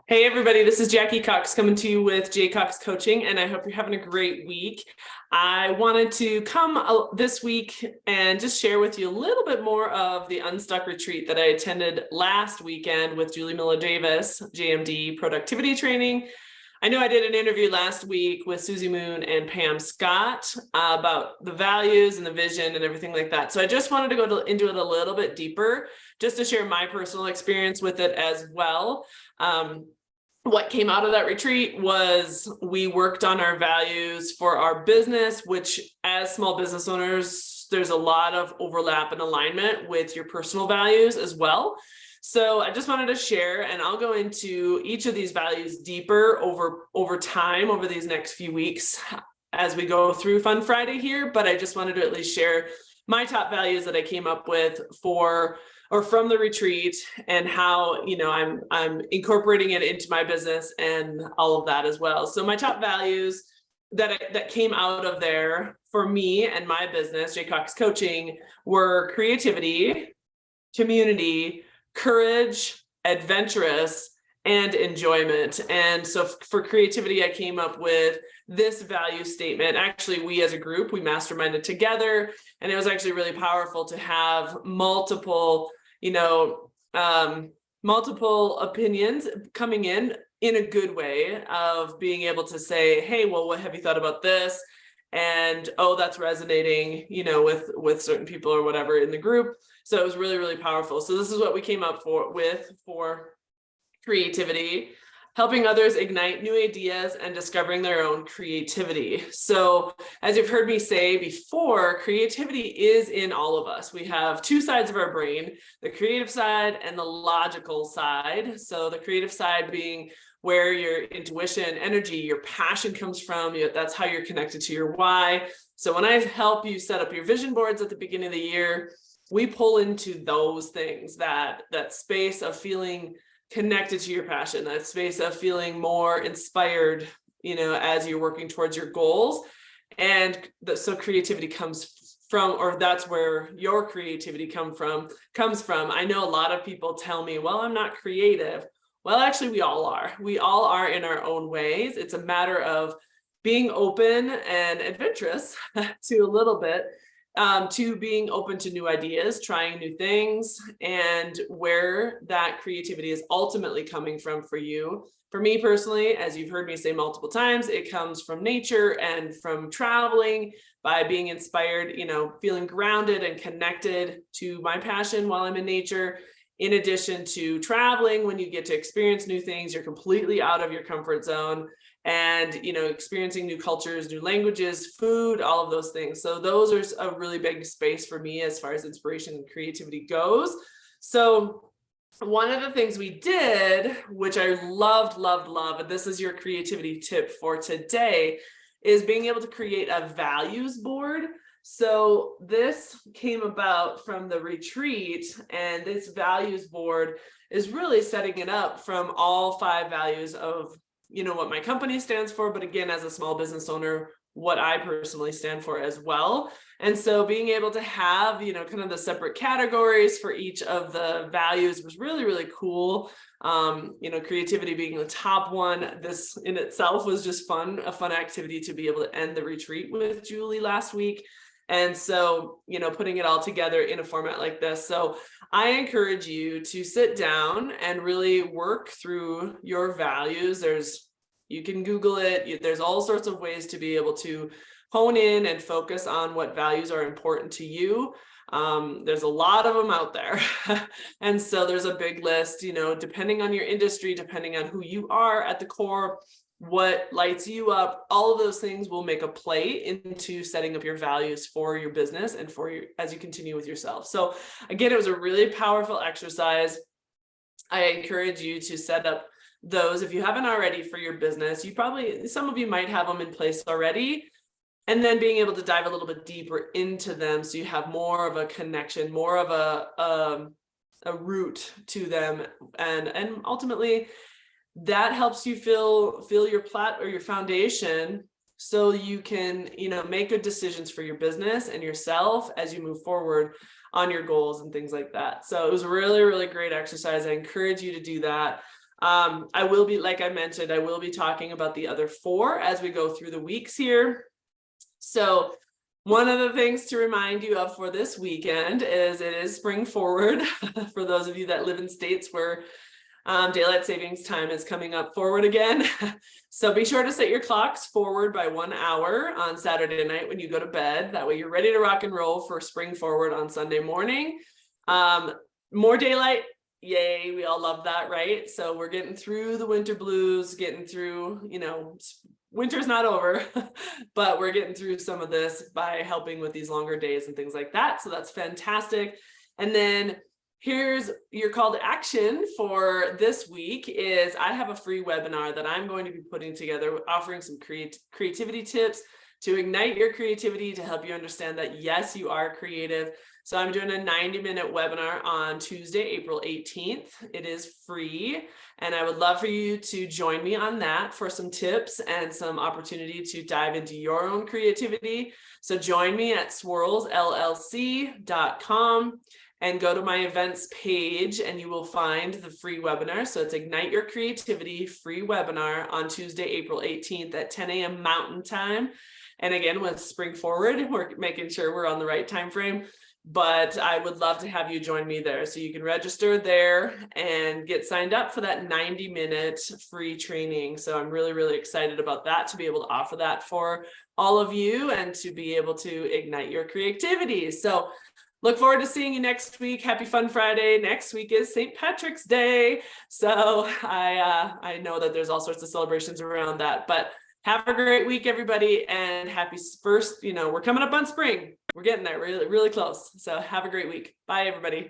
Hey everybody, this is Jackie Cox coming to you with J Cox Coaching, and I hope you're having a great week. I wanted to come this week and just share with you a little bit more of the Unstuck retreat that I attended last weekend with Julie Miller Davis, JMD productivity training. I know I did an interview last week with Susie Moon and Pam Scott about the values and the vision and everything like that. So I just wanted to go into it a little bit deeper, just to share my personal experience with it as well. What came out of that retreat was we worked on our values for our business, which as small business owners, there's a lot of overlap and alignment with your personal values as well. So I just wanted to share, and I'll go into each of these values deeper over time, over these next few weeks as we go through Fun Friday here. But I just wanted to at least share my top values that I came up with from the retreat, and how I'm incorporating it into my business and all of that as well. So my top values that came out of there for me and my business, J Cox Coaching, were creativity, community, courage, adventurous, and enjoyment. And so for creativity, I came up with this value statement. Actually, we as a group, we masterminded together, and it was actually really powerful to have multiple opinions coming in a good way, of being able to say, hey, well, what have you thought about this? And oh, that's resonating, with certain people or whatever in the group. So it was really, really powerful. So this is what we came up for creativity: helping others ignite new ideas and discovering their own creativity. So as you've heard me say before, creativity is in all of us. We have two sides of our brain, the creative side and the logical side. So the creative side being where your intuition, energy, your passion comes from. That's how you're connected to your why. So when I help you set up your vision boards at the beginning of the year, we pull into those things, that space of feeling connected to your passion, that space of feeling more inspired, as you're working towards your goals. And so creativity comes from, or that's where your creativity comes from. I know a lot of people tell me, well, I'm not creative. Well, actually, we all are. We all are in our own ways. It's a matter of being open and adventurous to a little bit, to being open to new ideas, trying new things, and where that creativity is ultimately coming from for you. For me personally, as you've heard me say multiple times, it comes from nature and from traveling, by being inspired, feeling grounded and connected to my passion while I'm in nature. In addition to traveling, when you get to experience new things, you're completely out of your comfort zone, and experiencing new cultures, new languages, food, all of those things. So those are a really big space for me as far as inspiration and creativity goes. So one of the things we did, which I loved, and this is your creativity tip for today, is being able to create a values board. So this came about from the retreat, and this values board is really setting it up from all 5 values of what my company stands for, but again, as a small business owner, what I personally stand for as well. And so being able to have, kind of the separate categories for each of the values was really, really cool. Creativity being the top one. This in itself was just a fun activity to be able to end the retreat with Julie last week. And so, putting it all together in a format like this. So I encourage you to sit down and really work through your values. You can Google it. There's all sorts of ways to be able to hone in and focus on what values are important to you. There's a lot of them out there. And so there's a big list, depending on your industry, depending on who you are at the core, what lights you up, all of those things will make a play into setting up your values for your business and as you continue with yourself. So again, it was a really powerful exercise. I encourage you to set up those if you haven't already for your business. Some of you might have them in place already, and then being able to dive a little bit deeper into them, so you have more of a connection, more of a root to them, and ultimately that helps you feel your foundation, so you can make good decisions for your business and yourself as you move forward on your goals and things like that. So it was a really, really great exercise. I encourage you to do that. I will be, like I mentioned, I will be talking about the other 4 as we go through the weeks here. So one of the things to remind you of for this weekend is it is spring forward for those of you that live in states where daylight savings time is coming up forward again. So be sure to set your clocks forward by 1 hour on Saturday night when you go to bed. That way you're ready to rock and roll for spring forward on Sunday morning. More daylight. Yay, we all love that, right? So we're getting through the winter blues, getting through, winter's not over, but we're getting through some of this by helping with these longer days and things like that. So that's fantastic. And then here's your call to action for this week is I have a free webinar that I'm going to be putting together, offering some creativity tips to ignite your creativity, to help you understand that, yes, you are creative. So I'm doing a 90-minute webinar on Tuesday, April 18th. It is free, and I would love for you to join me on that for some tips and some opportunity to dive into your own creativity. So join me at swirlsllc.com and go to my events page, and you will find the free webinar. So it's Ignite Your Creativity free webinar on Tuesday, April 18th at 10 a.m. Mountain Time. And again, with spring forward, we're making sure we're on the right time frame. But I would love to have you join me there. So you can register there and get signed up for that 90-minute free training. So I'm really, really excited about that, to be able to offer that for all of you and to be able to ignite your creativity. So look forward to seeing you next week. Happy Fun Friday. Next week is St. Patrick's Day. So I know that there's all sorts of celebrations around that, but have a great week, everybody, and happy first, we're coming up on spring. We're getting there, really, really close. So have a great week. Bye, everybody.